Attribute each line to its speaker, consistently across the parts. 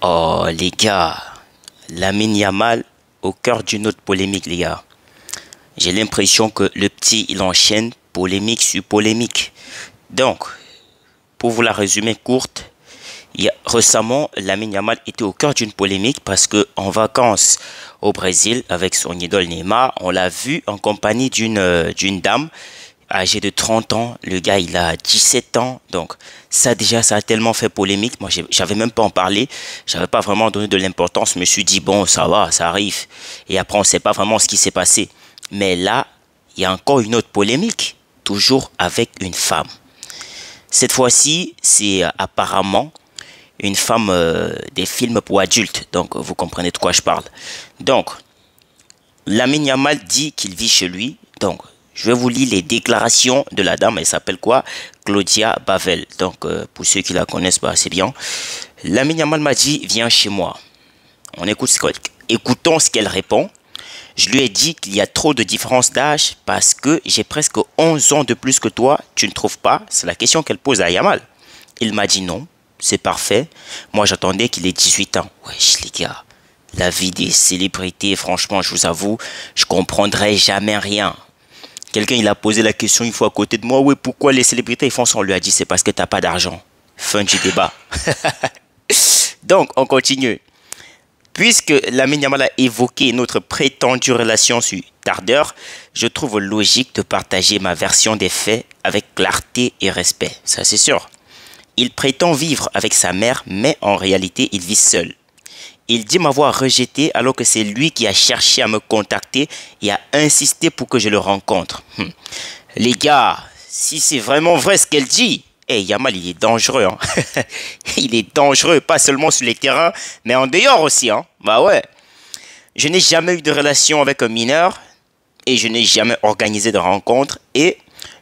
Speaker 1: Oh les gars, Lamine Yamal au cœur d'une autre polémique les gars. J'ai l'impression que le petit il enchaîne polémique sur polémique. Donc, pour vous la résumer courte, récemment Lamine Yamal était au cœur d'une polémique parce que en vacances au Brésil avec son idole Neymar, on l'a vu en compagnie d'une dame âgé de 30 ans, le gars il a 17 ans, donc ça déjà ça a tellement fait polémique, moi j'avais même pas en parlé, j'avais pas vraiment donné de l'importance, je me suis dit bon ça va, ça arrive, et après on sait pas vraiment ce qui s'est passé, mais là il y a encore une autre polémique, toujours avec une femme. Cette fois-ci c'est apparemment une femme des films pour adultes, donc vous comprenez de quoi je parle. Donc Lamine Yamal dit qu'il vit chez lui, donc je vais vous lire les déclarations de la dame. Elle s'appelle quoi? Claudia Bavel. Donc, pour ceux qui la connaissent pas assez bien. Lamine Yamal m'a dit, viens chez moi. On écoute écoutons ce qu'elle répond. Je lui ai dit qu'il y a trop de différence d'âge parce que j'ai presque 11 ans de plus que toi. Tu ne trouves pas? C'est la question qu'elle pose à Yamal. Il m'a dit non, c'est parfait. Moi, j'attendais qu'il ait 18 ans. Wesh, les gars. La vie des célébrités, franchement, je vous avoue, je comprendrai jamais rien. Quelqu'un il a posé la question une fois à côté de moi, oui, pourquoi les célébrités ils font ça? On lui a dit c'est parce que t'as pas d'argent. Fin du débat. Donc on continue. Puisque Lamine Yamal a évoqué notre prétendue relation sur Twitter, je trouve logique de partager ma version des faits avec clarté et respect. Ça c'est sûr. Il prétend vivre avec sa mère, mais en réalité il vit seul. Il dit m'avoir rejeté alors que c'est lui qui a cherché à me contacter et a insisté pour que je le rencontre. Les gars, si c'est vraiment vrai ce qu'elle dit, Yamal il est dangereux. Hein. Il est dangereux, pas seulement sur les terrains, mais en dehors aussi. Hein. Bah ouais. Je n'ai jamais eu de relation avec un mineur et je n'ai jamais organisé de rencontre et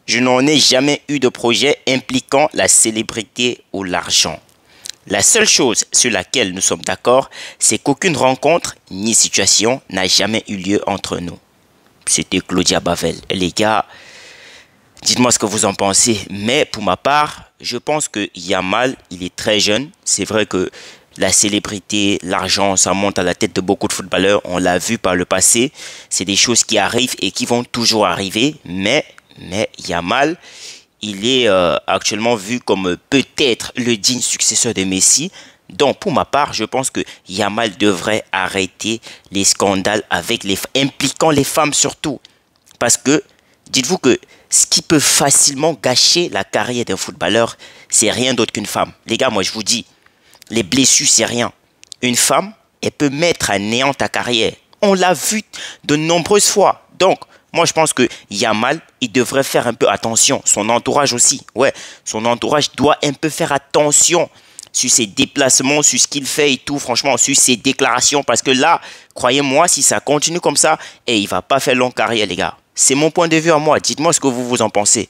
Speaker 1: je n'en ai jamais eu de projet impliquant la célébrité ou l'argent. La seule chose sur laquelle nous sommes d'accord, c'est qu'aucune rencontre ni situation n'a jamais eu lieu entre nous. C'était Claudia Bavel. Les gars, dites-moi ce que vous en pensez. Mais pour ma part, je pense que Yamal, il est très jeune. C'est vrai que la célébrité, l'argent, ça monte à la tête de beaucoup de footballeurs. On l'a vu par le passé. C'est des choses qui arrivent et qui vont toujours arriver. Mais Yamal, il est actuellement vu comme peut-être le digne successeur de Messi. Donc, pour ma part, je pense que Yamal devrait arrêter les scandales impliquant les femmes surtout. Parce que, dites-vous que ce qui peut facilement gâcher la carrière d'un footballeur, c'est rien d'autre qu'une femme. Les gars, moi je vous dis, les blessures, c'est rien. Une femme, elle peut mettre à néant ta carrière. On l'a vu de nombreuses fois. Donc, moi, je pense que Yamal, il devrait faire un peu attention. Son entourage aussi. Ouais, son entourage doit un peu faire attention sur ses déplacements, sur ce qu'il fait et tout. Franchement, sur ses déclarations. Parce que là, croyez-moi, si ça continue comme ça, il ne va pas faire longue carrière, les gars. C'est mon point de vue à moi. Dites-moi ce que vous en pensez.